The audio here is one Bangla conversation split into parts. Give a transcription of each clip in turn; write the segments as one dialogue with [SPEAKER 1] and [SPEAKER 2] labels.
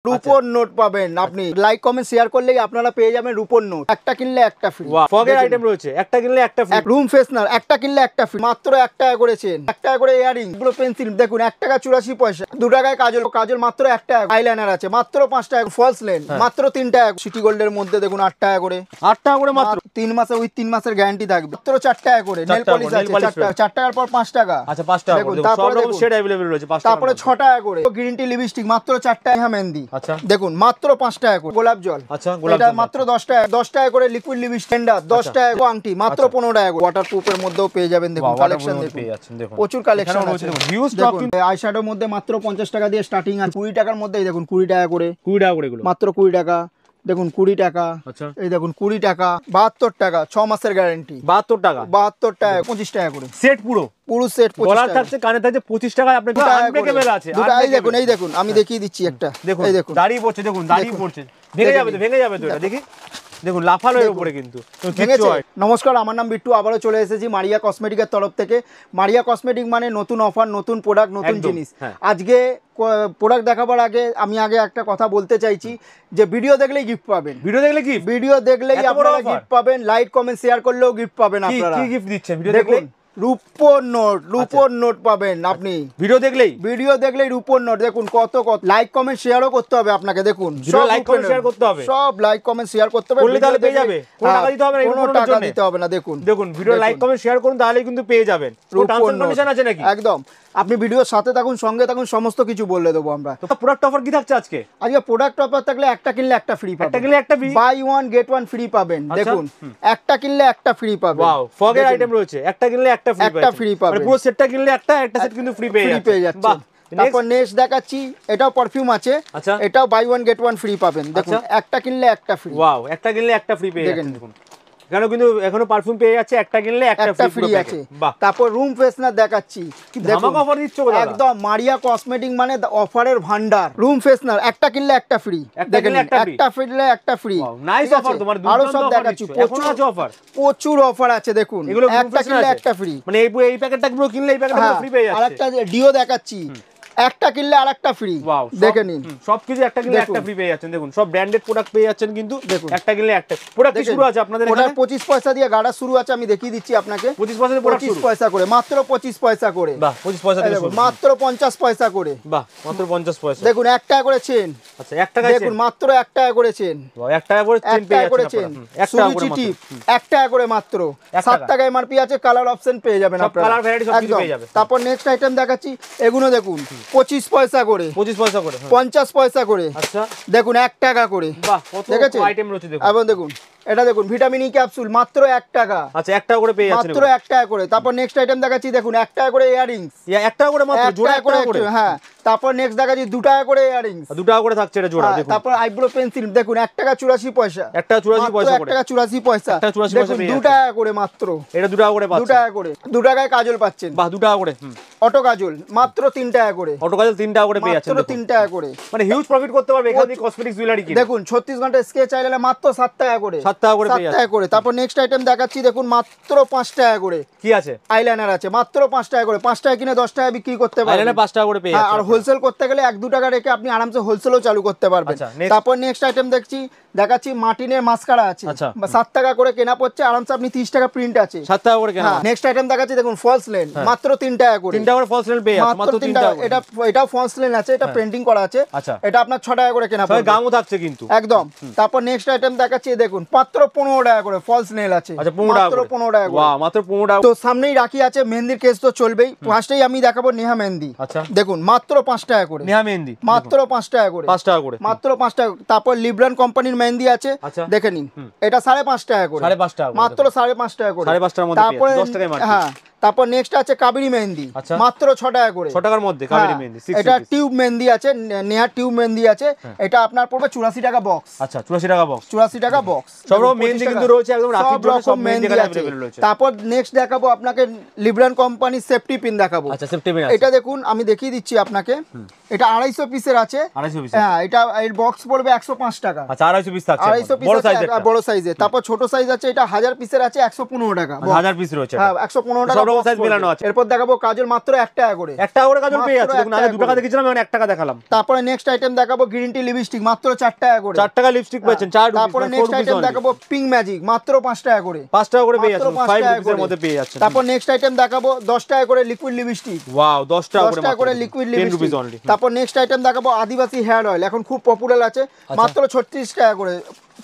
[SPEAKER 1] রূপোর নোট পাবেন আপনি। লাইক কমেন্ট শেয়ার করলেই আপনারা পেয়ে যাবেন রূপোর নোট। একটা কিনলে একটা ফ্রি।
[SPEAKER 2] ফগের আইটেম রয়েছে, একটা কিনলে একটা ফ্রি।
[SPEAKER 1] রুম ফ্রেশনার একটা কিনলে একটা ফ্রি, মাত্র 1 টাকা করেছেন। 1 টাকা করে ইয়ারিং, এগুলো পেন্সিল দেখুন 1 টাকা 84 পয়সা। 2 টাকায় কাজল, কাজল মাত্র 1 টাকা। আইলাইনার আছে মাত্র 5 টাকা। ফলস লেন মাত্র 3 টাকা। সিটি গোল্ডের মধ্যে দেখুন 8 টাকা করে।
[SPEAKER 2] 8 টাকা করে মাত্র।
[SPEAKER 1] 3 মাসে উইথ 3 মাসের গ্যারান্টি থাকবে। মাত্র 4 টাকা করে। নেল পলিশ আছে 4 টাকার পর 5 টাকা।
[SPEAKER 2] আচ্ছা 5 টাকা করে। সব রকম শেড अवेलेबल রয়েছে 5 টাকা।
[SPEAKER 1] তারপরে 6 টাকা করে গ্রিন টি লিপস্টিক মাত্র 4 টাকা। মেহেন্দি
[SPEAKER 2] আচ্ছা
[SPEAKER 1] দেখুন মাত্র 5 টাকা করে। গোলাপ জল
[SPEAKER 2] আচ্ছা গোলাপ
[SPEAKER 1] এটা
[SPEAKER 2] জল
[SPEAKER 1] মাত্র 10 টাকা। 10 টাকা করে লিকুইড লিপস্টিক 10 টাকা করে। আংটি মাত্র 15 টাকা করে। ওয়াটারপ্রুফের মধ্যেও পেয়ে যাবেন। দেখুন কালেকশন দেখুন প্রচুর কালেকশন আছে।
[SPEAKER 2] Huge stock.
[SPEAKER 1] আইশ্যাডোর মধ্যে মাত্র 50 টাকা দিয়ে স্টার্টিং আছে। 20 টাকার মধ্যেই দেখুন 20 টাকা করে।
[SPEAKER 2] 20 টাকা করে এগুলো
[SPEAKER 1] মাত্র 20 টাকা। দেখুন 20 টাকা।
[SPEAKER 2] আচ্ছা
[SPEAKER 1] এই দেখুন 20 টাকা। 72 টাকা 6 মাসের গ্যারান্টি।
[SPEAKER 2] 72 টাকা।
[SPEAKER 1] 72 টাকা 25 টাকা করে
[SPEAKER 2] সেট পুরো
[SPEAKER 1] সেট।
[SPEAKER 2] গলার থাকছে, কানে থাকছে 25 টাকায়। আপনি আনব্রেকেবল আছে।
[SPEAKER 1] এই দেখুন এই দেখুন আমি দেখিয়ে দিচ্ছি একটা।
[SPEAKER 2] এই দেখুন দাঁড়িয়ে পড়ছে, দেখুন দাঁড়িয়ে পড়ছে। ভেঙে যাবে তো, ভেঙে যাবে তো এটা। দেখি দেখুন লাফালো এর উপরে কিন্তু
[SPEAKER 1] ভেঙেছে। নমস্কার, আমার নাম বিট্টু। আবারও চলে এসেছি মারিয়া কসমেটিকের তরফ থেকে। মারিয়া কসমেটিক মানে নতুন অফার, নতুন প্রোডাক্ট, নতুন জিনিস। আজকে প্রোডাক্ট দেখাবার আগে আমি একটা কথা বলতে চাইছি যে ভিডিও দেখলেই গিফট পাবেন।
[SPEAKER 2] ভিডিও দেখলে কি?
[SPEAKER 1] ভিডিও দেখলেই আপনারা গিফট পাবেন। লাইক কমেন্ট শেয়ার করলেও গিফট পাবেন আপনারা।
[SPEAKER 2] কি গিফট দিচ্ছেন ভিডিও দেখলে?
[SPEAKER 1] রূপোর নোট, রূপোর নোট পাবেন আপনি
[SPEAKER 2] ভিডিও দেখলেই।
[SPEAKER 1] ভিডিও দেখলেই রূপোর নোট। দেখুন কত কত। লাইক কমেন্ট শেয়ারও করতে হবে আপনাকে। দেখুন
[SPEAKER 2] সব লাইক কমেন্ট শেয়ার করতে হবে।
[SPEAKER 1] সব লাইক কমেন্ট শেয়ার করতে হবে।
[SPEAKER 2] করলে তাহলে পেয়ে যাবে। কোনো টাকা দিতে হবে না।
[SPEAKER 1] কোনো টাকা দিতে হবে না। দেখুন
[SPEAKER 2] দেখুন ভিডিও লাইক কমেন্ট শেয়ার করুন, তাহলেই কিন্তু পেয়ে যাবেন।
[SPEAKER 1] রূপোর নোট
[SPEAKER 2] আছে নাকি?
[SPEAKER 1] একদম। আপনি ভিডিওর সাথে থাকুন, সঙ্গে থাকুন, সমস্ত কিছু বলে দেবো আমরা।
[SPEAKER 2] তো প্রোডাক্ট অফার কি থাকছে আজকে?
[SPEAKER 1] আজকে প্রোডাক্ট অফার থাকলে একটা কিনলে একটা ফ্রি পাবেন।
[SPEAKER 2] একটা কিনলে একটা free,
[SPEAKER 1] buy one get one free পাবেন। দেখুন একটা কিনলে একটা ফ্রি পাবেন।
[SPEAKER 2] ওয়াও, ফগের আইটেম রয়েছে। একটা কিনলে একটা ফ্রি পাবেন।
[SPEAKER 1] একটা ফ্রি পাবেন।
[SPEAKER 2] মানে পুরো সেটটা কিনলে একটা সেট কিন্তু ফ্রি পেয়ে যাচ্ছে।
[SPEAKER 1] বাহ। তারপর নেক্সট দেখাচ্ছি, এটাও পারফিউম আছে।
[SPEAKER 2] আচ্ছা
[SPEAKER 1] এটাও buy one get one free পাবেন। দেখুন একটা কিনলে একটা ফ্রি।
[SPEAKER 2] ওয়াও, একটা কিনলে একটা ফ্রি পেয়ে যাচ্ছেন। দেখুন এখানে কিন্তু এখনো পারফিউম পেয়ে যাচ্ছে। একটা কিনলে একটা ফ্রি আছে।
[SPEAKER 1] তারপর রুম ফ্রেশনার দেখাচ্ছি।
[SPEAKER 2] ধামাকা অফার দিচ্ছ দাদা।
[SPEAKER 1] একদম মারিয়া কসমেটিক মানে অফারের ভান্ডার। রুম ফ্রেশনার একটা কিনলে একটা ফ্রি। দেখেন একটা কিনলে একটা ফ্রি।
[SPEAKER 2] নাইস অফার তোমার।
[SPEAKER 1] আরো সব দেখাচ্ছি। প্রচুর অফার আছে। দেখুন একটা কিনলে একটা ফ্রি।
[SPEAKER 2] মানে এই প্যাকেটটা পুরো কিনলে এই প্যাকেটটা ফ্রি পেয়ে যাচ্ছে।
[SPEAKER 1] আরেকটা ডিও দেখাচ্ছি। একটা কিনলে আরেকটা ফ্রি। দেখে নিন
[SPEAKER 2] সবকিছু একটা কিনলে একটা ফ্রি পেয়ে যাচ্ছেন। দেখুন সব ব্র্যান্ডেড প্রোডাক্ট পেয়ে যাচ্ছেন কিন্তু একটা কিনলে একটা। প্রোডাক্ট কি শুরু আছে আপনাদের এখানে?
[SPEAKER 1] 25 পয়সা দিয়ে গাড়া শুরু আছে। আমি দেখিয়ে দিচ্ছি আপনাকে।
[SPEAKER 2] 25 পয়সা দিয়ে প্রোডাক্ট শুরু।
[SPEAKER 1] 25 পয়সা করে, মাত্র 25 পয়সা করে।
[SPEAKER 2] বাহ, 25 পয়সা থেকে শুরু।
[SPEAKER 1] মাত্র 50 পয়সা করে।
[SPEAKER 2] বাহ, মাত্র 50 পয়সা।
[SPEAKER 1] দেখুন 1 টাকা করে চেন।
[SPEAKER 2] আচ্ছা 1 টাকা
[SPEAKER 1] দেখুন মাত্র 1 টাকা করে চেন।
[SPEAKER 2] 1 টাকা করে চেন পেয়ে যাচ্ছেন। 1 টাকা করে মাত্র।
[SPEAKER 1] 1 টাকা করে মাত্র। 7 টাকা এমআরপি আছে। কালার অপশন পেয়ে যাবেন আপনারা।
[SPEAKER 2] কালার ভ্যারাইটি সব কিছু পেয়ে যাবেন।
[SPEAKER 1] তারপর নেক্সট আইটেম দেখাচ্ছি। এগুলো দেখুন 25 পয়সা করে।
[SPEAKER 2] 25 পয়সা করে।
[SPEAKER 1] 50 পয়সা করে।
[SPEAKER 2] আচ্ছা
[SPEAKER 1] দেখুন 1 টাকা করে।
[SPEAKER 2] বাহ, কত আইটেম রয়েছে দেখুন।
[SPEAKER 1] এবং দেখুন এটা দেখুন ভিটামিন ই ক্যাপসুল মাত্র 1 টাকা।
[SPEAKER 2] আচ্ছা 1 টাকা করে পেয়ে যাচ্ছেন।
[SPEAKER 1] মাত্র 1 টাকা করে। তারপর নেক্সট আইটেম দেখাচ্ছি। দেখুন 1 টাকা করে ইয়ারিংস।
[SPEAKER 2] 1 টাকা করে মাত্র, জোড়া 1 টাকা করে।
[SPEAKER 1] হ্যাঁ। তারপর নেক্সট দেখাচ্ছি 2 টাকা করে ইয়ারিংস।
[SPEAKER 2] 2 টাকা করে থাকছে এটা জোড়া। দেখুন
[SPEAKER 1] তারপর আইব্রো পেন্সিল দেখুন 1 টাকা 84 পয়সা।
[SPEAKER 2] 1 টাকা 84 পয়সা করে।
[SPEAKER 1] 1 টাকা 84 পয়সা।
[SPEAKER 2] 1 টাকা 84 পয়সা পেয়ে
[SPEAKER 1] 2 টাকা করে মাত্র।
[SPEAKER 2] এটা 2 টাকা করে পাচ্ছেন।
[SPEAKER 1] 2 টাকা করে। 2 টাকায় কাজল পাচ্ছেন।
[SPEAKER 2] বাহ, 2 টাকা করে।
[SPEAKER 1] অটো কাজল মাত্র 3 টাকা করে।
[SPEAKER 2] অটো কাজল 3 টাকা করে পেয়ে যাচ্ছেন।
[SPEAKER 1] মাত্র 3 টাকা করে।
[SPEAKER 2] মানে হিউজ প্রফিট করতে পারবে এখান থেকে কসমেটিক্স জুয়েলারি কি।
[SPEAKER 1] দেখুন 36 ঘন্টা স্কেচ চাইলে মাত্র 7 টাকা করে।
[SPEAKER 2] 7 টাকা করে পেয়ে যাচ্ছেন।
[SPEAKER 1] 7 টাকা করে। তারপর নেক্সট আইটেম দেখাচ্ছি। দেখুন মাত্র 5 টাকা করে।
[SPEAKER 2] কি আছে?
[SPEAKER 1] আইলাইনার আছে মাত্র 5 টাকা করে। 5 টাকা কিনে 10 টাকা বিক্রি করতে পারবেন।
[SPEAKER 2] আইলাইনার 5 টাকা করে পেয়ে যাচ্ছেন।
[SPEAKER 1] আর হোলসেল করতে গেলে 1-2 টাকা রেখে আপনি আরামসে হোলসেলও চালু করতে পারবেন। তারপর নেক্সট আইটেম দেখাচ্ছি মার্টিনের মাস্কারা আছে। 7 টাকা করে কেনা পড়ছে। আরামসে আপনি 30 টাকা প্রিন্ট আছে।
[SPEAKER 2] 7 টাকা করে কেনা।
[SPEAKER 1] নেক্সট আইটেম দেখাচ্ছি। দেখুন ফলস লেন মাত্র 3 টাকা করে।
[SPEAKER 2] 3 টাকা করে ফলস লেন পেয়ে যাচ্ছেন। মাত্র 3 টাকা।
[SPEAKER 1] এটাও ফলস লেন আছে। এটা পেন্টিং করা আছে। এটা আপনার 6 টাকা করে কেনা পড়বে।
[SPEAKER 2] গামও থাকছে কিন্তু
[SPEAKER 1] একদম। তারপর নেক্সট আইটেম দেখাচ্ছি। দেখুন মাত্র 15 টাকা করে ফলস নেল আছে।
[SPEAKER 2] আচ্ছা 15 টাকা।
[SPEAKER 1] মাত্র 15 টাকা।
[SPEAKER 2] বাহ, মাত্র 15 টাকা।
[SPEAKER 1] তো সামনেই রাখি আছে। মেহেন্দির কেস তো চলবেই। ফার্স্টেই আমি দেখাবো নেহা মেহেন্দি।
[SPEAKER 2] আচ্ছা
[SPEAKER 1] দেখুন মাত্র 5 টাকা করে।
[SPEAKER 2] নেহা মেহেন্দি
[SPEAKER 1] মাত্র 5 টাকা করে।
[SPEAKER 2] 5 টাকা করে।
[SPEAKER 1] মাত্র 5 টাকা। তারপর লিব্রান কোম্পানির মেহেন্দি আছে। দেখে নিন এটা 5.5 টাকা করে।
[SPEAKER 2] 5.5 টাকা
[SPEAKER 1] মাত্র 5.5 টাকা করে।
[SPEAKER 2] 5.5 টাকার মধ্যে
[SPEAKER 1] তারপরে
[SPEAKER 2] 10 টাকায় মাত্র।
[SPEAKER 1] হ্যাঁ। তারপর নেক্সট আছে কাবেরী মেহেন্দি মাত্র 6 টাকা করে।
[SPEAKER 2] 6 টাকার মধ্যে কাবেরী মেহেন্দি।
[SPEAKER 1] এটা টিউব মেহেন্দি আছে। নেহা টিউব মেহেন্দি আছে। এটা আপনার পড়বে 84 টাকা বক্স।
[SPEAKER 2] আচ্ছা 84 টাকা বক্স।
[SPEAKER 1] 84 টাকা বক্স।
[SPEAKER 2] সব রকম মেহেন্দি কিন্তু রয়েছে একদম রাখির জন্য। সব মেহেন্দি এখানে अवेलेबल রয়েছে।
[SPEAKER 1] তারপর নেক্সট দেখাবো আপনাকে লিব্রান কোম্পানি সেফটি পিন দেখাবো।
[SPEAKER 2] আচ্ছা সেফটি পিন আছে।
[SPEAKER 1] এটা দেখুন আমি দেখিয়ে দিচ্ছি আপনাকে। এটা 250 পিসের আছে।
[SPEAKER 2] 250 পিস।
[SPEAKER 1] হ্যাঁ এটা এর বক্স পড়বে 105 টাকা।
[SPEAKER 2] আচ্ছা 250 পিস থাকছে।
[SPEAKER 1] 250 পিস বড় সাইজের। তারপর ছোট সাইজ আছে। এটা 1000 পিসের আছে 115 টাকা।
[SPEAKER 2] 1000 পিস রয়েছে।
[SPEAKER 1] হ্যাঁ 115 টাকা
[SPEAKER 2] রকম সাইজ মেলানো আছে।
[SPEAKER 1] এরপর দেখাবো কাজল মাত্র 1 টাকা করে।
[SPEAKER 2] 1 টাকা করে কাজল পেয়ে যাচ্ছে,
[SPEAKER 1] মাত্র
[SPEAKER 2] দেখুন আগে 2 টাকা দেখেছিলাম, এখন 1 টাকা দেখালাম।
[SPEAKER 1] তারপরে নেক্সট আইটেম দেখাবো গ্রিন টি লিপস্টিক মাত্র 4 টাকা করে।
[SPEAKER 2] 4 টাকা লিপস্টিক পেয়েছেন, 4 রুপি।
[SPEAKER 1] তারপরে নেক্সট আইটেম দেখাবো পিঙ্ক ম্যাজিক মাত্র 5 টাকা করে।
[SPEAKER 2] 5 টাকা করে পেয়ে যাচ্ছেন, 5
[SPEAKER 1] টাকা
[SPEAKER 2] রুপির মধ্যে পেয়ে যাচ্ছেন।
[SPEAKER 1] তারপর নেক্সট আইটেম দেখাবো 10 টাকা করে লিকুইড লিপস্টিক।
[SPEAKER 2] ওয়াও, 10 টাকা
[SPEAKER 1] করে লিকুইড
[SPEAKER 2] 10 রুপিস
[SPEAKER 1] লিপস্টিক।
[SPEAKER 2] অনলি।
[SPEAKER 1] তারপর নেক্সট আইটেম দেখাবো আদিবাসী হেয়ার অয়েল, এখন খুব পপুলার আছে, মাত্র 36 টাকা করে।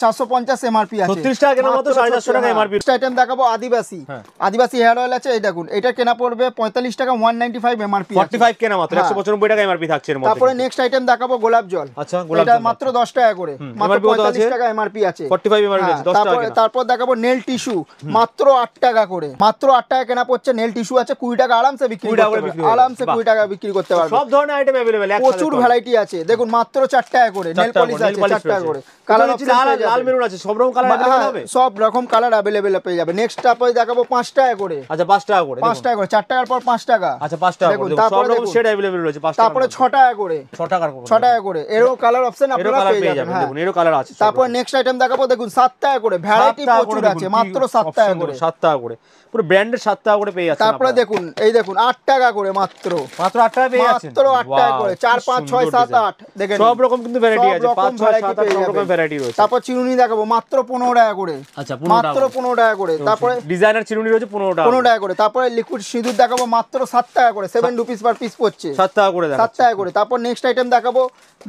[SPEAKER 1] 450 এমআরপি আছে,
[SPEAKER 2] 36 টাকা কেনা মাত্র 450 টাকা এমআরপি।
[SPEAKER 1] নেক্সট আইটেম দেখাবো আদিবাসী হেয়ার অয়েল আছে, এই দেখুন এটা কেনা পড়বে 45 টাকা, 195 এমআরপি,
[SPEAKER 2] 45 কেনা মাত্র 195 টাকা এমআরপি থাকছে এর মধ্যে।
[SPEAKER 1] তারপরে নেক্সট আইটেম দেখাবো গোলাপ জল।
[SPEAKER 2] আচ্ছা, গোলাপ
[SPEAKER 1] এটা
[SPEAKER 2] জল
[SPEAKER 1] মাত্র 10 টাকা করে, মাত্র 45 টাকা এমআরপি আছে,
[SPEAKER 2] 45 এমআরপি আছে, 10 টাকা।
[SPEAKER 1] তারপর দেখাবো নেল টিস্যু মাত্র 8 টাকা করে, মাত্র 8 টাকা কেনা পড়ছে। নেল টিস্যু আছে 20 টাকা আরামসে বিক্রি করতে পারবেন, আরামসে 20 টাকা বিক্রি করতে পারবেন।
[SPEAKER 2] সব ধরনের আইটেম अवेलेबल,
[SPEAKER 1] প্রচুর ভ্যারাইটি আছে, দেখুন মাত্র 4 টাকা করে। নেল পলিশ আছে 4 টাকা করে, কালার
[SPEAKER 2] লাল মেরুন আছে, সব রকম কালার अवेलेबल হবে,
[SPEAKER 1] সব রকম কালার अवेलेबल পেয়ে যাবে। নেক্সট তারপরে দেখাবো 5 টাকা করে।
[SPEAKER 2] আচ্ছা 5 টাকা করে,
[SPEAKER 1] 5 টাকা করে, 4 টাকার পর 5 টাকা।
[SPEAKER 2] আচ্ছা 5 টাকা করে, সব রকম শেড अवेलेबल রয়েছে 5 টাকা।
[SPEAKER 1] তারপরে 6 টাকা করে,
[SPEAKER 2] 6 টাকার করে,
[SPEAKER 1] 6 টাকা করে এরও কালার অপশন আপনারা পেয়ে যাবেন।
[SPEAKER 2] দেখুন এরও কালার আছে।
[SPEAKER 1] তারপর নেক্সট আইটেম দেখাবো, দেখুন 7 টাকা করে, ভ্যারাইটি প্রচুর আছে, মাত্র 7 টাকা করে,
[SPEAKER 2] 7 টাকা করে, পুরো ব্র্যান্ডের 7 টাকা করে পেয়ে যাচ্ছেন।
[SPEAKER 1] তারপরে দেখুন এই দেখুন 8 টাকা করে, মাত্র
[SPEAKER 2] 8 টাকা পেয়ে যাচ্ছেন,
[SPEAKER 1] মাত্র 8 টাকা করে, 4 5 6 7 8 দেখেন
[SPEAKER 2] সব রকম কিন্তু ভ্যারাইটি আছে, 5 6 7 8 সব রকম ভ্যারাইটি রয়েছে।
[SPEAKER 1] তারপর চিরুনি দেখাবো মাত্র 15 টাকা করে।
[SPEAKER 2] আচ্ছা
[SPEAKER 1] মাত্র 15 টাকা করে। তারপরে
[SPEAKER 2] ডিজাইনার চিরুনি রয়েছে 15 টাকা,
[SPEAKER 1] 15 টাকা করে। তারপরে লিকুইড সিঁদুর দেখাবো মাত্র 7 টাকা করে, 7 রুপিস পার পিস পড়ছে,
[SPEAKER 2] 7 টাকা করে,
[SPEAKER 1] 7 টাকা করে। তারপর নেক্সট আইটেম দেখাবো,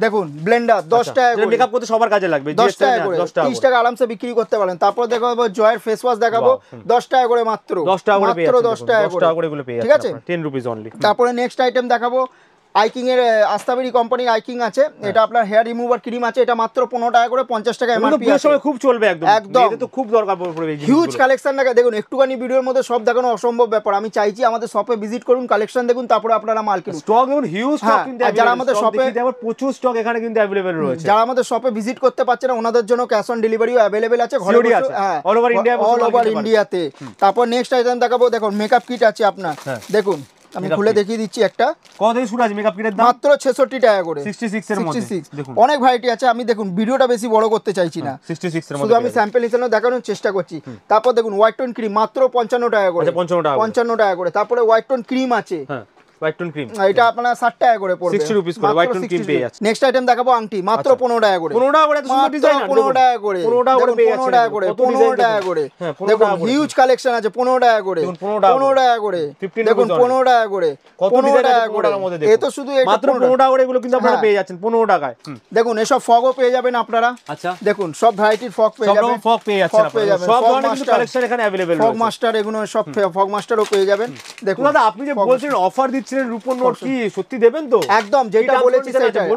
[SPEAKER 1] দেখুন ব্লেন্ডার 10 টাকা করে,
[SPEAKER 2] মেকআপ করতে সবার কাজে লাগবে,
[SPEAKER 1] 10 টাকা করে, 30 টাকা আরামসে বিক্রি করতে পারেন। তারপর দেখাবো জয়ের ফেস ওয়াশ দেখাবো 10 টাকা করে, মাত্র
[SPEAKER 2] 10 টাকা করে পেয়ে যাচ্ছেন,
[SPEAKER 1] 10 টাকা করে
[SPEAKER 2] এগুলো পেয়ে
[SPEAKER 1] ঠিক
[SPEAKER 2] যাচ্ছেন
[SPEAKER 1] আছে,
[SPEAKER 2] 10 রুপিস অনলি।
[SPEAKER 1] তারপরে নেক্সট আইটেম দেখাবো আইকিং এর, আস্তাবেরি কোম্পানির আইকিং আছে, এটা আপনার হেয়ার রিমুভার ক্রিম আছে, এটা মাত্র 15 টাকা করে, 50 টাকা এমআরপি আছে।
[SPEAKER 2] সময় খুব চলবে, একদম এটা তো খুব দরকার পড়বে।
[SPEAKER 1] হিউজ কালেকশন দেখা, দেখুন একটুখানি ভিডিওর মধ্যে সব দেখানো অসম্ভব ব্যাপার। আমি চাইছি আমাদের শপে ভিজিট করুন, কালেকশন দেখুন, তারপরে আপনারা মাল কিনুন।
[SPEAKER 2] স্টক দেখুন হিউজ স্টক কিন্তু
[SPEAKER 1] যারা আমাদের শপে,
[SPEAKER 2] প্রচুর স্টক এখানে কিন্তু अवेलेबल রয়েছে।
[SPEAKER 1] যারা আমাদের শপে ভিজিট করতে পারছে না ওনাদের জন্য ক্যাশ অন ডেলিভারিও अवेलेबल আছে, ঘরে বসে, হ্যাঁ
[SPEAKER 2] all over India,
[SPEAKER 1] all over ইন্ডিয়াতে। তারপর নেক্সট আইটেম দেখাবো, দেখুন মেকআপ কিট আছে আপনার, দেখুন আমি খুলে দেখিয়ে দিচ্ছি একটা,
[SPEAKER 2] কত থেকে শুরু আছে মেকআপ কিটের দাম?
[SPEAKER 1] মাত্র 66 টাকা করে,
[SPEAKER 2] 66 এর মধ্যে,
[SPEAKER 1] 66
[SPEAKER 2] দেখুন
[SPEAKER 1] অনেক ভ্যারাইটি আছে। আমি দেখুন ভিডিওটা বেশি বড় করতে চাইছি না,
[SPEAKER 2] 66 এর
[SPEAKER 1] শুধু
[SPEAKER 2] মধ্যে
[SPEAKER 1] আমি স্যাম্পল হিসেবে দেখানোর চেষ্টা করছি। তারপর দেখুন হোয়াইট টোন ক্রিম মাত্র 55 টাকা করে, 55 টাকা করে। তারপরে হোয়াইট টোন ক্রিম আছে,
[SPEAKER 2] হোয়াইট টোন ক্রিম,
[SPEAKER 1] এটা আপনার 60 টাকা করে পড়বে,
[SPEAKER 2] 60 রুপিস করে হোয়াইট টোন ক্রিম পেয়ে যাচ্ছে।
[SPEAKER 1] নেক্সট আইটেম দেখাবো আংটি মাত্র 15 টাকা করে,
[SPEAKER 2] 15 টাকা করে, এত সুন্দর ডিজাইন,
[SPEAKER 1] 15 টাকা করে,
[SPEAKER 2] 15 টাকা করে পেয়ে যাচ্ছে,
[SPEAKER 1] 15 টাকা করে, 15 টাকা করে। দেখুন হিউজ কালেকশন আছে, 15 টাকা করে, 15 টাকা করে, দেখুন 15 টাকা করে,
[SPEAKER 2] কত ডিজাইন আছে 15 টাকার মধ্যে,
[SPEAKER 1] এই তো শুধু এটা
[SPEAKER 2] মাত্র 15 টাকা করে এগুলো কিন্তু আপনারা পেয়ে যাচ্ছেন 15 টাকায়।
[SPEAKER 1] দেখুন এসব ফগও পেয়ে যাবেন আপনারা,
[SPEAKER 2] আচ্ছা
[SPEAKER 1] দেখুন সব ভ্যারাইটির ফগ পেয়ে যাবেন,
[SPEAKER 2] সব ফগ পেয়ে যাচ্ছেন আপনারা, সব ধরনের কিন্তু কালেকশন এখানে अवेलेबल রয়েছে।
[SPEAKER 1] ফগ মাস্টার এগুলো সব ফগ মাস্টারও পেয়ে যাবেন। দেখুন
[SPEAKER 2] দাদা আপনি যে বলছিলেন অফার দিচ্ছিলেন রূপোর নোট, কি সত্যি দেবেন তো?
[SPEAKER 1] একদম যেটা বলেছি সেটাই।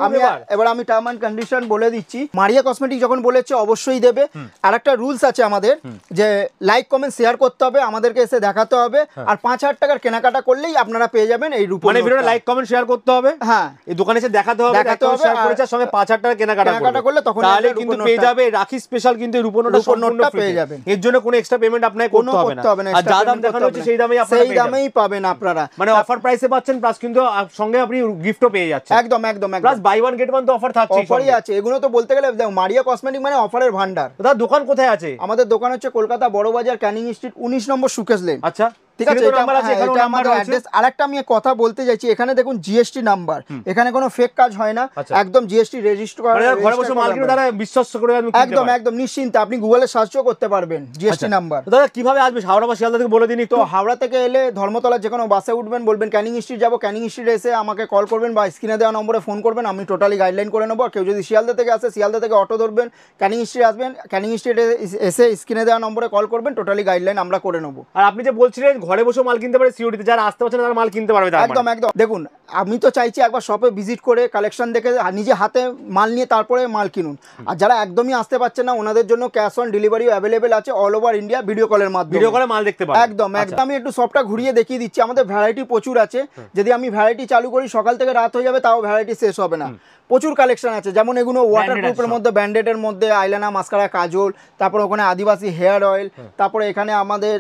[SPEAKER 1] এবার আমি টার্ম এন্ড কন্ডিশন বলে দিচ্ছি, মারিয়া কসমেটিক যখন বলেছে অবশ্যই দেবে। আর একটা রুলস আছে আমাদের, যে লাইক কমেন্ট শেয়ার করতে হবে, আমাদেরকে এসে দেখাতে হবে, আর 5000 টাকার কেনাকাটা করলেই আপনারা পেয়ে যাবেন এই রূপোর।
[SPEAKER 2] মানে ভিডিওটা লাইক কমেন্ট শেয়ার করতে হবে, হ্যাঁ এই দোকানে এসে দেখাতে হবে, শেয়ার করেছে, সঙ্গে 5000 টাকা কেনাকাটা করলে তখন তাহলে কিন্তু পেয়ে যাবে রাখি স্পেশাল কিন্তু রূপোর নোটটা পেয়ে যাবে। এর জন্য কোনো এক্সট্রা পেমেন্ট আপনাকে করতে হবে না, আর যা দাম দেখানো হচ্ছে সেই দামেই আপনারা
[SPEAKER 1] সেই দামেই পাবেন আপনারা,
[SPEAKER 2] মানে অফার প্রাইসে পাচ্ছেন, প্লাস কিন্তু সঙ্গে আপনি গিফটও পেয়ে যাচ্ছেন।
[SPEAKER 1] একদম একদম,
[SPEAKER 2] plus buy one get one তো অফার থাকছে,
[SPEAKER 1] অফারই আছে। এগুলো তো বলতে গেলে দেখো মারিয়া কসমেটিক মানে অফারের ভান্ডার।
[SPEAKER 2] দাদা দোকান কোথায় আছে?
[SPEAKER 1] আমাদের দোকান হচ্ছে কলকাতা বড় বাজার, ক্যানিং স্ট্রিট 19 নম্বর সুকেশ লেন।
[SPEAKER 2] আচ্ছা
[SPEAKER 1] ঠিক আছে, এটা আমাদের অ্যাড্রেস। আরেকটা আমি কথা বলতে চাইছি, এখানে দেখুন জিএসটি নাম্বার, এখানে কোনো ফেক কাজ হয় না, একদম জিএসটি রেজিস্টার করা,
[SPEAKER 2] ঘরে বসে মাল কিনে তারা বিশ্বাস করে
[SPEAKER 1] একদম একদম নিশ্চিন্তে আপনি গুগলে সার্চও করতে পারবেন জিএসটি নাম্বার।
[SPEAKER 2] দাদা কিভাবে আসবে হাওড়া বা শিয়ালদা থেকে বলে দিন
[SPEAKER 1] তো হাওড়া থেকে এলে ধর্মতলা যে কোনো বাসে উঠবেন, বলবেন ক্যানিং স্ট্রিট যাবো, ক্যানিং স্ট্রিট এসে আমাকে কল করবেন বা স্ক্রিনে দেওয়া নম্বরে ফোন করবেন, আমি টোটালি গাইডলাইন করে নেবো। কেউ যদি শিয়ালদা থেকে আসে, শিয়ালদা থেকে অটো ধরবেন, ক্যানিং স্ট্রিট আসবেন, ক্যানিং স্ট্রিটে এসে স্ক্রিনে দেওয়া নম্বরে কল করবেন, টোটালি গাইডলাইন আমরা করে নেবো।
[SPEAKER 2] আর আপনি যে বলছিলেন ঘরে বসে মাল কিনতে পারে, সিওডিতে যারা আসতে পারছে না তারা মাল কিনতে পারবে,
[SPEAKER 1] একদম একদম। দেখুন আমি তো চাইছি একবার শপে ভিজিট করে কালেকশন দেখে নিজে হাতে মাল নিয়ে তারপরে মাল কিনুন। আর যারা একদমই আসতে পারছে না ওনাদের জন্য ক্যাশ অন ডেলিভারিও অ্যাভেলেবেল আছে অল ওভার ইন্ডিয়া, ভিডিও কলের মাধ্যমে,
[SPEAKER 2] ভিডিও কলে মাল দেখতে পাবেন।
[SPEAKER 1] একদম একদম। আমি একটু শপটা ঘুরিয়ে দেখিয়ে দিচ্ছি, আমাদের ভ্যারাইটি প্রচুর আছে। যদি আমি ভ্যারাইটি চালু করি সকাল থেকে রাত হয়ে যাবে, তাও ভ্যারাইটি শেষ হবে না। প্রচুর কালেকশন আছে, যেমন এগুলো ওয়াটারপ্রুফের মধ্যে, ব্যান্ডেডের মধ্যে, আইলাইনার, মাস্কারা, কাজল, তারপর ওখানে আদিবাসী হেয়ার অয়েল, তারপরে এখানে আমাদের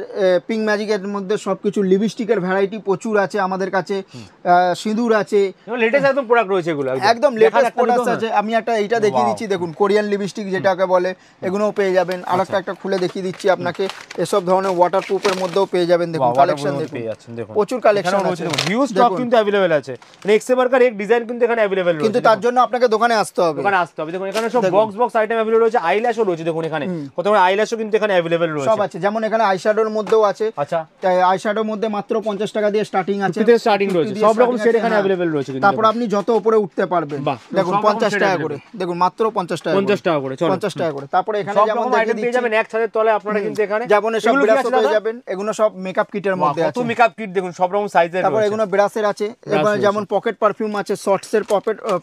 [SPEAKER 1] পিঙ্ক ম্যাজিকের মধ্যে সবকিছু লিপস্টিকের ভ্যারাইটি প্রচুর আছে আমাদের কাছে, সিঁদুর আছে,
[SPEAKER 2] লেটেস্ট একদম প্রোডাক্ট রয়েছে এগুলো,
[SPEAKER 1] একদম লেটেস্ট প্রোডাক্ট আছে। আমি একটা এইটা দেখিয়ে দিচ্ছি, দেখুন কোরিয়ান লিপস্টিক যেটাকে বলে, এগুলোও পেয়ে যাবেন। আরেকটা একটা খুলে দেখিয়ে দিচ্ছি আপনাকে, এসব ধরনের ওয়াটারপ্রুফের মধ্যেও পেয়ে যাবেন। দেখুন কালেকশন দেখুন, প্রচুর কালেকশন আছে,
[SPEAKER 2] হিউজ স্টক কিন্তু अवेलेबल আছে, মানে এক সে বারকার এক ডিজাইন কিন্তু এখানে अवेलेबल রয়েছে,
[SPEAKER 1] কিন্তু তার জন্য আপনাকে দোকানে আসতে হবে।
[SPEAKER 2] দেখুন এখানে সব বক্স আইটেম अवेलेबल রয়েছে, আইল্যাশও রয়েছে, দেখুন এখানে প্রথমে আইল্যাশও কিন্তু এখানে अवेलेबल রয়েছে,
[SPEAKER 1] সব আছে। যেমন এখানে আইশ্যাডোর মধ্যেও আছে।
[SPEAKER 2] আচ্ছা,
[SPEAKER 1] আইশ্যাডোর মধ্যে মাত্র 50 টাকা দিয়ে স্টার্টিং আছে,
[SPEAKER 2] স্টার্টিং রয়েছে, সব রকম সেট এখানে अवेलेबल রয়েছে।
[SPEAKER 1] তারপর আপনি যত উপরে উঠতে পারবেন, দেখুন 50 টাকা করে, দেখুন মাত্র 50 টাকা,
[SPEAKER 2] 50 টাকা করে,
[SPEAKER 1] 50 টাকা করে। তারপরে এখানে যেমন
[SPEAKER 2] আইটেম পেয়ে যাবেন এক ছাদের তলে আপনারা, কিন্তু এখানে
[SPEAKER 1] যেমন সব ব্রাশও পেয়ে যাবেন, এগুলো সব মেকআপ কিটের মধ্যে আছে,
[SPEAKER 2] কত মেকআপ কিট দেখুন সব রকম সাইজের।
[SPEAKER 1] তারপর এগুলো ব্রাশের আছে, যেমন পকেট পারফিউম আছে, শর্টস এর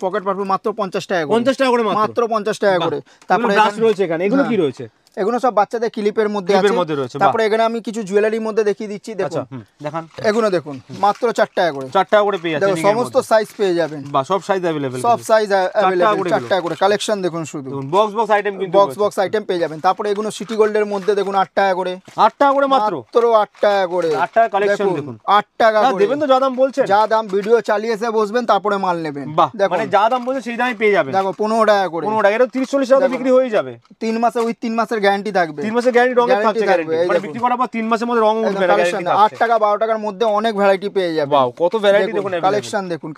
[SPEAKER 1] পকেট পারফিউম মাত্র 50 টাকা করে,
[SPEAKER 2] 50 টাকা করে,
[SPEAKER 1] মাত্র 50 টাকা করে। তারপরে
[SPEAKER 2] ব্রাশ রয়েছে এখানে, এগুলো কি রয়েছে?
[SPEAKER 1] এগুলো সব বাচ্চাদের ক্লিপের মধ্যে আছে। তারপরে এখানে আমি কিছু জুয়েলারির মধ্যে দেখিয়ে দিচ্ছি, দেখুন
[SPEAKER 2] দেখান,
[SPEAKER 1] এগুলো দেখুন মাত্র 4 টাকা করে,
[SPEAKER 2] 4 টাকা করে পেয়ে যাচ্ছেন,
[SPEAKER 1] সমস্ত সাইজ পেয়ে যাবেন,
[SPEAKER 2] বা সব সাইজ अवेलेबल,
[SPEAKER 1] সব সাইজ अवेलेबल, 4 টাকা করে। কালেকশন দেখুন, শুধু
[SPEAKER 2] বক্স আইটেম, কিন্তু
[SPEAKER 1] বক্স আইটেম পেয়ে যাবেন। তারপরে এগুলো সিটি গোল্ডের মধ্যে দেখুন 8 টাকা করে,
[SPEAKER 2] 8 টাকা করে, মাত্র
[SPEAKER 1] 8 টাকা করে,
[SPEAKER 2] 8 টাকা কালেকশন দেখুন,
[SPEAKER 1] 8 টাকা করে
[SPEAKER 2] দেবেন তো, যা দাম বলছেন,
[SPEAKER 1] যা দাম, ভিডিও চালিয়ে এসে বসবেন তারপরে মাল নেবেন,
[SPEAKER 2] মানে যা দাম বলছেন সেই দামই পেয়ে যাবেন।
[SPEAKER 1] দেখো 15 টাকা করে,
[SPEAKER 2] 15 টাকা, এটা 30-40 টাকা বিক্রি হয়ে যাবে।
[SPEAKER 1] 3 মাসে উইথ 3 মাসের গ্যারান্টি থাকবে,
[SPEAKER 2] 3 মাসের গ্যারান্টি, রঙের থাকছে গ্যারান্টি, মানে বিক্রি করার পর 3 মাসের মধ্যে রং উঠবে না, গ্যারান্টি থাকছে।
[SPEAKER 1] 8 টাকা 12 টাকার মধ্যে অনেক ভ্যারাইটি পেয়ে যাবে।
[SPEAKER 2] ওয়াও, কত ভ্যারাইটি দেখুন,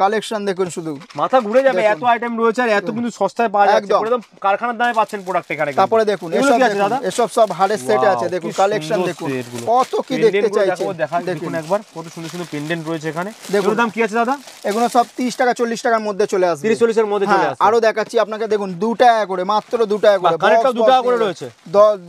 [SPEAKER 1] কালেকশন দেখুন, শুধু
[SPEAKER 2] মাথা ঘুরে যাবে, এত আইটেম রয়েছে আর এত কিন্তু সস্তায় পাওয়া যাচ্ছে, একদম কারখানার দামে পাচ্ছেন প্রোডাক্ট এখানে।
[SPEAKER 1] তারপরে দেখুন এসব সব হাড়ের সেট আছে, দেখুন কালেকশন দেখুন, কত কি দেখতে চাইছেন।
[SPEAKER 2] দেখুন একবার কত সুন্দর সুন্দর পেন্ডেন্ট রয়েছে এখানে। এগুলোর দাম কি আছে দাদা?
[SPEAKER 1] এগুলো সব 30 টাকা 40 টাকার মধ্যে চলে আসবে,
[SPEAKER 2] 30-40 এর মধ্যে চলে আসবে।
[SPEAKER 1] আরো দেখাচ্ছি আপনাকে, দেখুন 2 টাকা করে, মাত্র 2 টাকা করে,
[SPEAKER 2] কানেক্টর 2 টাকা করে রয়েছে,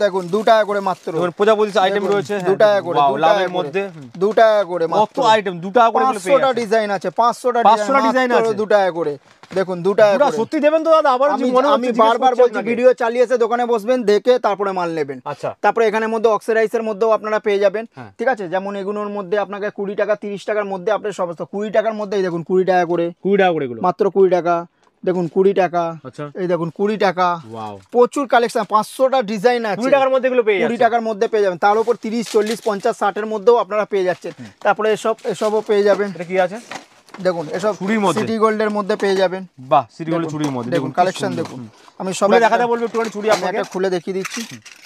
[SPEAKER 1] দেখুন 2 টাকা করে মাত্র।
[SPEAKER 2] দেখুন প্রজাপতি আইটেম রয়েছে
[SPEAKER 1] 2 টাকা করে,
[SPEAKER 2] লাভের মধ্যে
[SPEAKER 1] 2 টাকা করে,
[SPEAKER 2] কত আইটেম 2 টাকা করে,
[SPEAKER 1] 500টা ডিজাইন আছে, 500টা ডিজাইন আছে, 2 টাকা করে। দেখুন 2 টাকা করে,
[SPEAKER 2] সত্যি দেবেন তো দাদা? আবার
[SPEAKER 1] আমি বারবার বলছি, ভিডিও চালিয়ে এসে দোকানে বসবেন, দেখে তারপরে মাল নেবেন।
[SPEAKER 2] আচ্ছা,
[SPEAKER 1] তারপরে এখানের মধ্যে অক্সিডাইজের মধ্যেও আপনারা পেয়ে যাবেন, ঠিক আছে। যেমন এগুলোর মধ্যে আপনাকে 20 টাকা 30 টাকার মধ্যে আপনার সমস্ত, 20 টাকার মধ্যেই দেখুন 20 টাকা করে,
[SPEAKER 2] 20 টাকা করে এগুলো,
[SPEAKER 1] মাত্র 20 টাকা। দেখুন 20 টাকা, এই দেখুন 20 টাকা, প্রচুর কালেকশন, 500টা ডিজাইন আছে,
[SPEAKER 2] 20 টাকার মধ্যে এগুলো পেয়ে যাবেন,
[SPEAKER 1] 20 টাকার মধ্যে পেয়ে যাবেন। তার উপর 30 40 50 60 এর মধ্যেও আপনারা পেয়ে যাচ্ছেন। তারপরে এসবও পেয়ে যাবেন।
[SPEAKER 2] এটা কি আছে
[SPEAKER 1] দেখুন, এসব সিটি গোল্ডের মধ্যে পেয়ে যাবেন।
[SPEAKER 2] বাহ, সিটি গোল্ডের চুড়ির মধ্যে
[SPEAKER 1] দেখুন কালেকশন দেখুন, আমি সব
[SPEAKER 2] দেখাতে বলবো একটুখানি চুড়ি আপনাকে,
[SPEAKER 1] একটা খুলে দেখিয়ে দিচ্ছি।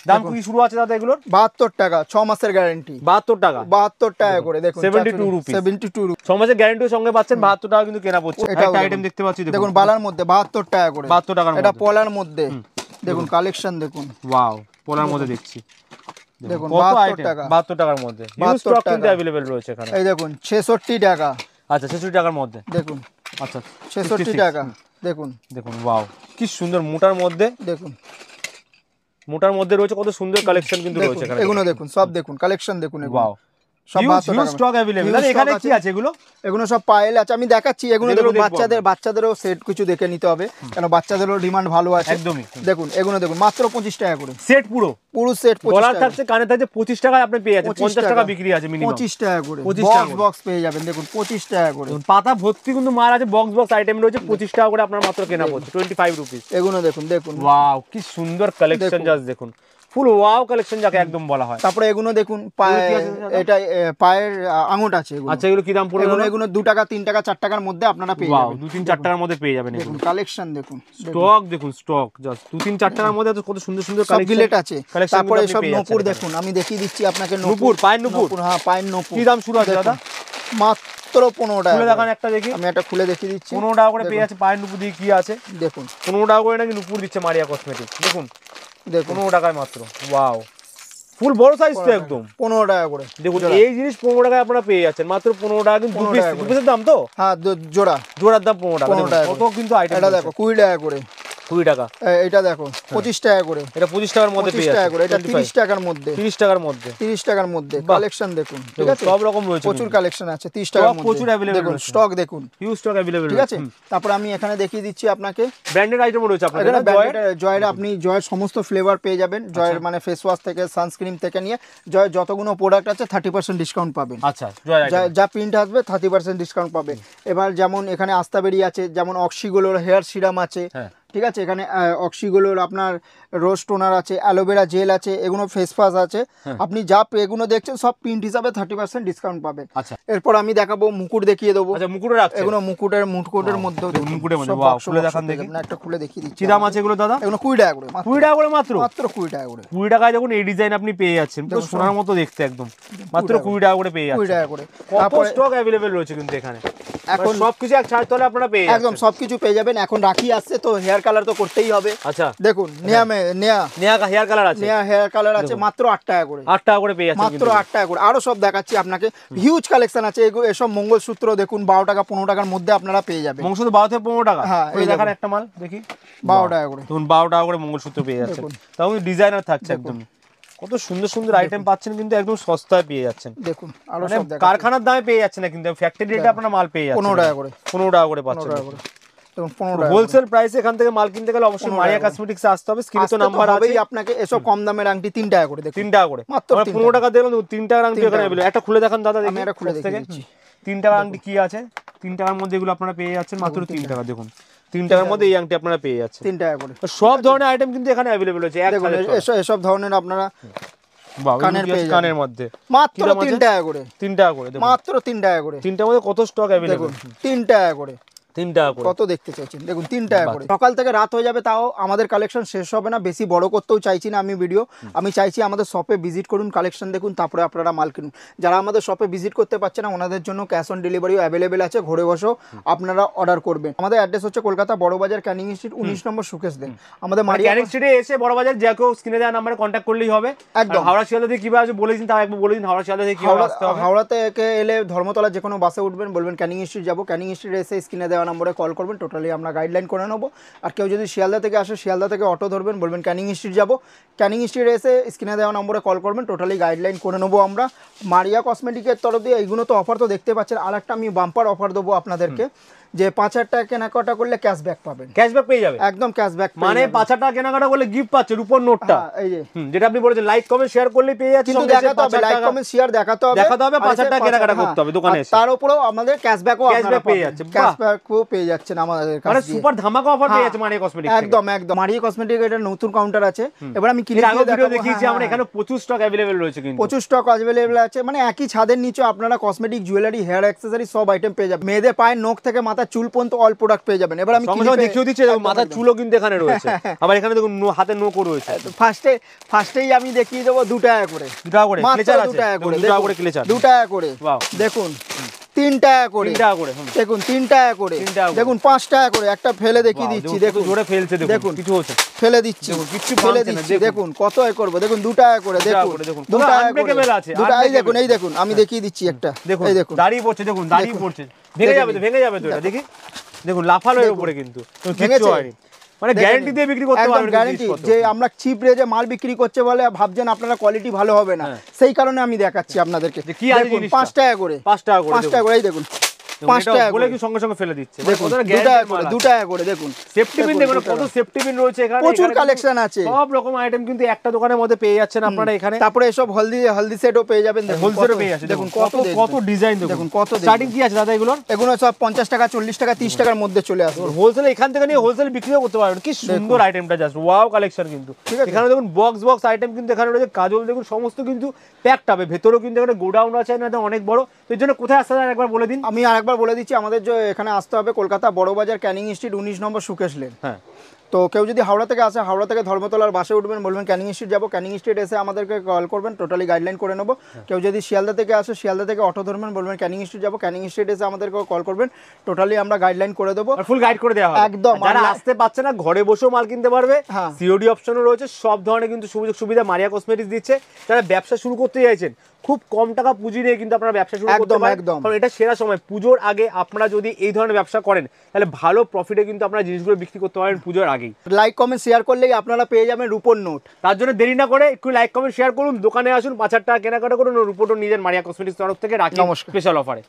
[SPEAKER 2] দাম কি শুরু আছে দাদা এগুলোর?
[SPEAKER 1] 72 টাকা, 6 মাসের গ্যারান্টি,
[SPEAKER 2] 72 টাকা,
[SPEAKER 1] 72 টাকা করে। দেখুন
[SPEAKER 2] 72 রুপিস,
[SPEAKER 1] 72 রুপিস,
[SPEAKER 2] 6 মাসের গ্যারান্টির সঙ্গে পাচ্ছেন, 72 টাকা কিন্তু কেনা পড়ছে। একটা আইটেম দেখতে পাচ্ছি,
[SPEAKER 1] দেখুন বালার মধ্যে 72 টাকা করে,
[SPEAKER 2] 72 টাকার মধ্যে,
[SPEAKER 1] এটা পলার মধ্যে। দেখুন কালেকশন দেখুন,
[SPEAKER 2] ওয়াও, পলার মধ্যে দেখছি,
[SPEAKER 1] দেখুন 72 টাকা,
[SPEAKER 2] 72 টাকার মধ্যে হিউজ স্টক কিন্তু अवेलेबल রয়েছে এখানে।
[SPEAKER 1] এই দেখুন 66 টাকা,
[SPEAKER 2] আচ্ছা 66 টাকার মধ্যে,
[SPEAKER 1] দেখুন
[SPEAKER 2] আচ্ছা
[SPEAKER 1] 66 টাকা, দেখুন
[SPEAKER 2] দেখুন ওয়াও, কি সুন্দর মোটার মধ্যে,
[SPEAKER 1] দেখুন
[SPEAKER 2] মোটার মধ্যে রয়েছে কত সুন্দর কালেকশন কিন্তু রয়েছে এখানে।
[SPEAKER 1] এগুলো দেখুন, সব দেখুন কালেকশন দেখুন,
[SPEAKER 2] ওয়াও, সব 72 টাকা স্টক अवेलेबल। আর এখানে কি আছে এগুলো?
[SPEAKER 1] এগুলো সব পায়েল আছে, আমি দেখাচ্ছি। এগুলো দেখুন বাচ্চাদেরও সেট কিছু দেখে নিতে হবে, কারণ বাচ্চাদেরও ডিমান্ড ভালো আছে
[SPEAKER 2] একদমই।
[SPEAKER 1] দেখুন এগুলো দেখুন মাত্র 25 টাকা করে,
[SPEAKER 2] সেট পুরো
[SPEAKER 1] সেট,
[SPEAKER 2] গলার থাকছে, কানে থাকছে, 25 টাকায় আপনি পেয়ে যাচ্ছেন। 50 টাকা বিক্রি আছে মিনিমাম,
[SPEAKER 1] 25 টাকা করে বক্স পেয়ে যাবেন। দেখুন 25 টাকা করে,
[SPEAKER 2] পাতা ভর্তি কিন্তু মাল আছে, বক্স আইটেম রয়েছে, 25 টাকা করে আপনার মাত্র কেনা পড়ছে, 25 রুপিস।
[SPEAKER 1] এগুলো দেখুন, দেখুন
[SPEAKER 2] ওয়াও, কি সুন্দর কালেকশন, জাস্ট দেখুন, ফুল ওয়াও কালেকশন যাকে একদম বলা হয়।
[SPEAKER 1] তারপরে এগুলো দেখুন, এটা পায়ের আঙুট আছে।
[SPEAKER 2] আচ্ছা, এগুলো কি দাম পড়বে?
[SPEAKER 1] এগুলো 2 টাকা 3 টাকা 4 টাকার মধ্যে আপনারা পেয়ে যাবেন,
[SPEAKER 2] 2-3-4 টাকার মধ্যে পেয়ে যাবেন।
[SPEAKER 1] দেখুন কালেকশন দেখুন,
[SPEAKER 2] স্টক দেখুন, স্টক জাস্ট 2-3-4 টাকার মধ্যে কত সুন্দর সুন্দর কালেকশন
[SPEAKER 1] আছে। তারপরে সব নূপুর দেখুন, আমি দেখিয়ে দিচ্ছি আপনাকে,
[SPEAKER 2] নূপুর, পায়ের নূপুর।
[SPEAKER 1] হ্যাঁ, পায়ের নূপুর।
[SPEAKER 2] কি দাম শুরু আছে দাদা?
[SPEAKER 1] মাত্র 15 টাকা।
[SPEAKER 2] খুলে দেখান একটা দেখি,
[SPEAKER 1] আমি একটা খুলে দেখিয়ে দিচ্ছি।
[SPEAKER 2] 15 টাকা করে পেয়ে যাচ্ছে পায়ের নূপুর। দিয়ে কি আছে
[SPEAKER 1] দেখুন,
[SPEAKER 2] 15 টাকা করে নাকি নূপুর দিচ্ছে মারিয়া কসমেটিক্স। দেখুন 15 টাকায় মাত্র, ওয়াও, ফুল বড় সাইজ তো একদম,
[SPEAKER 1] 15 টাকা করে।
[SPEAKER 2] দেখুন এই জিনিস 15 টাকায় আপনারা পেয়ে যাচ্ছেন, মাত্র 15 টাকা। কিন্তু দু পিসের দাম তো,
[SPEAKER 1] হ্যাঁ, জোড়ার দাম 15 টাকা।
[SPEAKER 2] কত কিন্তু আইটেম।
[SPEAKER 1] এটা দেখো 20 টাকা করে,
[SPEAKER 2] 20 টাকা।
[SPEAKER 1] এটা দেখো 25 টাকা করে,
[SPEAKER 2] এটা 25 টাকার মধ্যে পেয়ে যাচ্ছে,
[SPEAKER 1] এটা 30 টাকার মধ্যে,
[SPEAKER 2] 30 টাকার মধ্যে,
[SPEAKER 1] 30 টাকার মধ্যে কালেকশন দেখুন, ঠিক আছে
[SPEAKER 2] সব রকম রয়েছে,
[SPEAKER 1] প্রচুর কালেকশন আছে 30 টাকার মধ্যে,
[SPEAKER 2] প্রচুর अवेलेबल
[SPEAKER 1] দেখুন স্টক দেখুন,
[SPEAKER 2] হিউজ স্টক अवेलेबल,
[SPEAKER 1] ঠিক আছে। তারপর আমি এখানে দেখিয়ে দিচ্ছি আপনাকে
[SPEAKER 2] ব্র্যান্ডেড আইটেম রয়েছে আপনাদের,
[SPEAKER 1] জয়ের আপনি জয়ের সমস্ত ফ্লেভার পেয়ে যাবেন, জয়ের মানে ফেস ওয়াশ থেকে সানস্ক্রিন থেকে নিয়ে জয়ের যতগুলো প্রোডাক্ট আছে 30% ডিসকাউন্ট পাবেন।
[SPEAKER 2] আচ্ছা, জয়ের
[SPEAKER 1] যা প্রিন্ট আসবে 30% ডিসকাউন্ট পাবেন। এবার যেমন এখানে আস্তাবেরি আছে, যেমন অক্সিগোলোর হেয়ার সিরাম আছে, ঠিক আছে, এখানে অক্সিগোলোর আপনার রোজ টোনার আছে, অ্যালোভেরা জেল আছে, এগুলো ফেস ওয়াশ আছে, আপনি যা এগুলো দেখছেন সব প্রিন্ট হিসাবে 30% ডিসকাউন্ট পাবেন।
[SPEAKER 2] আচ্ছা,
[SPEAKER 1] এরপর আমি দেখাবো মুকুট দেখিয়ে দেবো।
[SPEAKER 2] আচ্ছা, মুকুট রাখছে,
[SPEAKER 1] এগুলো মুকুটের মধ্যে,
[SPEAKER 2] মুকুটের মধ্যে ওয়াও, খুলে দেখান দেখি,
[SPEAKER 1] একটা খুলে দেখিয়ে দিচ্ছি।
[SPEAKER 2] কি দাম আছে এগুলো দাদা?
[SPEAKER 1] এগুলো 20 টাকা করে,
[SPEAKER 2] 20 টাকা করে মাত্র,
[SPEAKER 1] 20 টাকা করে,
[SPEAKER 2] 20 টাকায় যখন এই ডিজাইন আপনি পেয়ে যাচ্ছেন, তো সোনার মতো দেখতে একদম, মাত্র 20 টাকা করে পেয়ে যাচ্ছেন,
[SPEAKER 1] 20 টাকা করে।
[SPEAKER 2] কত স্টক अवेलेबल রয়েছে কিন্তু এখানে, এখন সবকিছু এক ছাদ তলে আপনারা পেয়ে যাচ্ছেন,
[SPEAKER 1] একদম সবকিছু পেয়ে যাবেন। এখন রাখি আসছে তো হেয়ার কালার তো করতেই হবে।
[SPEAKER 2] আচ্ছা,
[SPEAKER 1] দেখুন নেয়া
[SPEAKER 2] হেয়ার কালার আছে,
[SPEAKER 1] হেয়ার কালার আছে মাত্র 8 টাকা করে,
[SPEAKER 2] 8 টাকা করে পেয়ে যাচ্ছেন,
[SPEAKER 1] মাত্র 8 টাকা করে। আরো সব দেখাচ্ছি আপনাকে, হিউজ কালেকশন আছে। এসব মঙ্গলসূত্র দেখুন 12 টাকা 15 টাকার মধ্যে আপনারা পেয়ে যাবেন।
[SPEAKER 2] মঙ্গলসূত্র 12 থেকে 15 টাকা,
[SPEAKER 1] হ্যাঁ,
[SPEAKER 2] এই দেখান একটা মাল দেখি,
[SPEAKER 1] 12 টাকা করে,
[SPEAKER 2] দেখুন 12 টাকা করে মঙ্গলসূত্র পেয়ে যাচ্ছেন, তাও ডিজাইনার থাকছে একদম, কত সুন্দর সুন্দর আইটেম পাচ্ছেন কিন্তু একদম সস্তায় পেয়ে যাচ্ছেন।
[SPEAKER 1] দেখুন আরো
[SPEAKER 2] মানে
[SPEAKER 1] সব দেখাচ্ছি,
[SPEAKER 2] কারখানার দামে পেয়ে যাচ্ছেন না, কিন্তু ফ্যাক্টরি রেটে আপনারা মাল পেয়ে যাচ্ছেন
[SPEAKER 1] 15 টাকা করে,
[SPEAKER 2] 15 টাকা করে পাচ্ছেন।
[SPEAKER 1] দেখুন 15 টাকা
[SPEAKER 2] হোলসেল প্রাইসে এখান থেকে মাল কিনতে গেলে অবশ্যই মারিয়া কসমেটিক্সে আসতে হবে, স্ক্রিনে তো নাম্বার আছে,
[SPEAKER 1] আপনাকে এসব কম দামের আংটি 3 টাকা করে, দেখুন
[SPEAKER 2] 3 টাকা করে,
[SPEAKER 1] মাত্র
[SPEAKER 2] 15 টাকা দিলাম, 3 টাকার আংটি এখানে अवेलेबल। একটা খুলে দেখান দাদা, দেখি
[SPEAKER 1] এটা খুলে দেখিয়ে দিচ্ছি।
[SPEAKER 2] 3 টাকার আংটি কি আছে, 3 টাকার মধ্যে এগুলো আপনারা পেয়ে যাচ্ছেন মাত্র 3 টাকা, দেখুন 3 টাকার মধ্যে এই আংটি আপনারা পেয়ে যাচ্ছেন
[SPEAKER 1] 3 টাকা করে।
[SPEAKER 2] সব ধরনের আইটেম কিন্তু এখানে अवेलेबल আছে, এক
[SPEAKER 1] এসব ধরনের আপনারা
[SPEAKER 2] কানের মধ্যে
[SPEAKER 1] মাত্র 3 টাকা করে,
[SPEAKER 2] 3 টাকা করে,
[SPEAKER 1] মাত্র 3 টাকা করে,
[SPEAKER 2] 3টার মধ্যে কত স্টক अवेलेबल,
[SPEAKER 1] 3 টাকা করে,
[SPEAKER 2] 3 টাকা করে,
[SPEAKER 1] কত দেখতে চাইছেন দেখুন 3 টাকা করে। সকাল থেকে রাত হয়ে যাবে তাও আমাদের কালেকশন শেষ হবে না, বেশি বড় করতেও চাইছি না আমি ভিডিও, আমি চাইছি আমাদের শপে ভিজিট করুন, কালেকশন দেখুন, তারপরে আপনারা মাল কিনুন। যারা আমাদের শপে ভিজিট করতে পারছে না ওনাদের জন্য ক্যাশ অন ডেলিভারিও অ্যাভেলেবেল আছে, ঘরে বসেও আপনারা অর্ডার করবেন। আমাদের অ্যাড্রেস হচ্ছে কলকাতা বড়বাজার ক্যানিং স্ট্রিট 19 নম্বর সুকেশ লেন। আমাদের
[SPEAKER 2] ক্যানিং স্ট্রিটে এসে বড়বাজার যে কেউ স্ক্রিনে দেওয়া নম্বরে কন্ট্যাক্ট করলেই হবে। একদম হাওড়া শিয়ালদা থেকে কিভাবে আসবে বলে দিন, তাও একবার বলে দিন হাওড়া শিয়ালদা থেকে কিভাবে আসতে হবে।
[SPEAKER 1] হাওড়া থেকে এলে ধর্মতলা যে কোনো বাসে উঠবেন, বলবেন ক্যানিং স্ট্রিট যাবো, ক্যানিং স্ট্রিট এসে স্ক্রিনে দেওয়া নম্বরে কল করবেন, টোটালি আমরা গাইডলাইন করে নেবো। আর কেউ যদি শিয়ালদা থেকে আসে, শিয়ালদা থেকে অটো ধরবেন, বলবেন ক্যানিং স্ট্রিট যাবো, ক্যানিং স্ট্রিট এসে স্ক্রিনে দেওয়া নম্বরে কল করবেন, টোটালি গাইডলাইন করে নেবো আমরা। মারিয়া কসমেটিকের তরফ দিয়ে এইগুলো তো অফার তো দেখতে পাচ্ছেন, আর একটা আমি বাম্পার অফার দেবো আপনাদেরকে, যে 5000 টাকা কেনাকাটা করলে ক্যাশব্যাক পাবেন,
[SPEAKER 2] ক্যাশব্যাক পেয়ে যাবে,
[SPEAKER 1] একদম ক্যাশব্যাক,
[SPEAKER 2] মানে 5000 টাকা কেনাকাটা করলে গিফট পাচ্ছেন উপর নোটটা, এই যে যেটা আপনি বলেছেন লাইক কমেন্ট শেয়ার করলেই পেয়ে যাচ্ছেন।
[SPEAKER 1] কিন্তু দেখাতে হবে, লাইক কমেন্ট শেয়ার দেখাতে হবে,
[SPEAKER 2] 5000 টাকা কেনাকাটা করতে হবে দোকানে এসে,
[SPEAKER 1] তার উপরেও আমাদের ক্যাশব্যাকও আপনারা
[SPEAKER 2] পেয়ে যাচ্ছেন,
[SPEAKER 1] ক্যাশব্যাকও পেয়ে যাচ্ছেন আমাদের কাছে,
[SPEAKER 2] মানে সুপার ধামাকা অফার পেয়ে যাচ্ছে মারিয়া কসমেটিক্স।
[SPEAKER 1] একদম একদম মারিয়া কসমেটিক এটা নতুন কাউন্টার আছে, এবার আমি ক্লিয়ার
[SPEAKER 2] ভিডিও দেখিয়েছি আমরা, এখানে প্রচুর স্টক अवेलेबल রয়েছে, কিন্তু
[SPEAKER 1] প্রচুর স্টক अवेलेबल আছে, মানে একই ছাদের নিচে আপনারা কসমেটিক জুয়েলারি হেয়ার অ্যাকসেসরি সব আইটেম পেয়ে যাবেন, মেয়েদের পায়ের নখ থেকে মাথা চুল পর্যন্ত অল প্রোডাক্ট পেয়ে যাবেন। এবার আমি
[SPEAKER 2] দেখিয়ে দিচ্ছি, মাথার চুলও কিন্তু এখানে রয়েছে, আবার এখানে দেখুন হাতে নখও রয়েছে।
[SPEAKER 1] ফার্স্টেই আমি দেখিয়ে দেবো 2 টাকা করে,
[SPEAKER 2] 2 টাকা করে ক্লেচার আছে,
[SPEAKER 1] 2 টাকা করে,
[SPEAKER 2] 2 টাকা করে ক্লেচার,
[SPEAKER 1] 2 টাকা করে, দেখুন 3 টাকা করে,
[SPEAKER 2] 3 টাকা করে,
[SPEAKER 1] দেখুন 3 টাকা করে, দেখুন 5 টাকা করে, একটা ফেলে দেখিয়ে দিচ্ছি, দেখুন
[SPEAKER 2] জোরে ফেলছে, দেখুন কিছু হচ্ছে,
[SPEAKER 1] ফেলে দিচ্ছি, কিছু ফেলে দিচ্ছি, দেখুন কত এ করব, দেখুন 2 টাকা করে, দেখুন 2 টাকা করে আছে, এই দেখুন আমি দেখিয়ে দিচ্ছি একটা, এই দেখুন
[SPEAKER 2] দাড়ি পড়ছে, দেখুন দাড়ি পড়ছে, ভেঙে যাবে তো এটা, দেখি দেখুন লাফালো এর উপরে, কিন্তু কিছু হয়নি, মানে গ্যারান্টি দিয়ে বিক্রি করতে পারবেন,
[SPEAKER 1] গ্যারান্টি যে আমরা চিপ রেটে মাল বিক্রি করছে বলে ভাবছেন আপনারা কোয়ালিটি ভালো হবে না, সেই কারণে আমি দেখাচ্ছি আপনাদেরকে।
[SPEAKER 2] কি আছে জিনিস
[SPEAKER 1] 5 টাকা করে,
[SPEAKER 2] 5 টাকা করে,
[SPEAKER 1] 5 টাকা করে, এই দেখুন 5 টাকা বলে
[SPEAKER 2] কি সঙ্গে সঙ্গে ফেলে দিচ্ছে,
[SPEAKER 1] দেখুন 2 টাকা করে, 2 টাকা করে, দেখুন
[SPEAKER 2] সেফটি পিন, দেখুন কত সেফটি পিন রয়েছে এখানে,
[SPEAKER 1] প্রচুর কালেকশন আছে,
[SPEAKER 2] সব রকম আইটেম কিন্তু একটা দোকানের মধ্যে পেয়ে যাচ্ছেন আপনারা এখানে।
[SPEAKER 1] তারপরে এসব হলদি সেটও পেয়ে যাবেন, দেখুন
[SPEAKER 2] হোলসেলও পেয়ে যাচ্ছে, দেখুন কত ডিজাইন, দেখুন কত স্টার্টিং কি আছে দাদা এগুলো
[SPEAKER 1] সব 50 টাকা 40 টাকা 30 টাকার মধ্যে চলে আসবে,
[SPEAKER 2] হোলসেল এখান থেকে নিয়ে হোলসেল বিক্রিও করতে পারবেন। কি সুন্দর আইটেমটা, জাস্ট ওয়াও কালেকশন, কিন্তু এখানে দেখুন বক্স আইটেম কিন্তু এখানে রয়েছে, কাজল দেখুন সমস্ত কিন্তু প্যাকড হবে, ভেতরেও কিন্তু এখানে গোডাউন আছে না, অনেক বড়, তো এর জন্য কোথায় আসতে হবে একবার বলে দিন। আমি আরেকবার বলে দিচ্ছি, আমাদের যে এখানে আসতে হবে কলকাতা বড়বাজার ক্যানিং স্ট্রিট 19 নম্বর সুকেশ লেন। হ্যাঁ, তো কেউ যদি হাওড়া থেকে আসে, হাওড়া থেকে ধর্মতলার বাসে উঠবেন, বলবেন ক্যানিং স্ট্রিট যাবো, ক্যানিং স্ট্রিট এসে আমাদেরকে কল করবেন, টোটালি গাইডলাইন করে নেবো। কেউ যদি শিয়ালদা থেকে আসে, শিয়ালদা থেকে অটো ধরবেন, বলবেন ক্যানিং স্ট্রিট যাবো, ক্যানিং স্ট্রিট এসে আমাদেরকে কল করবেন, টোটালি আমরা গাইডলাইন করে দেবো, ফুল গাইড করে দেওয়া হবে একদম। যারা আসতে পারছে না ঘরে বসেও মাল কিনতে পারবে, সিওডি অপশনও রয়েছে, সব ধরনের কিন্তু সুযোগ সুবিধা মারিয়া কসমেটিক্স দিচ্ছে। যারা ব্যবসা শুরু করতে চাইছেন খুব কম টাকা পুঁজি নিয়ে কিন্তু আপনারা ব্যবসা শুরু করতে পারেন, কারণ এটা সেরা সময়। পুজোর আগে আপনারা যদি এই ধরনের ব্যবসা করেন তাহলে ভালো প্রফিটে কিন্তু আপনারা জিনিসগুলো বিক্রি করতে পারেন পুজোর আগেই। লাইক কমেন্ট শেয়ার করলেই আপনারা পেয়ে যাবেন রূপোর নোট। তার জন্য দেরি না করে একটু লাইক কমেন্ট শেয়ার করুন, দোকানে আসুন, 5,000 টাকা কেনাকাটা করুন, রূপোর নিজের মারিয়া কসমেটিক্স তরফ থেকে রাখি স্পেশাল অফারে।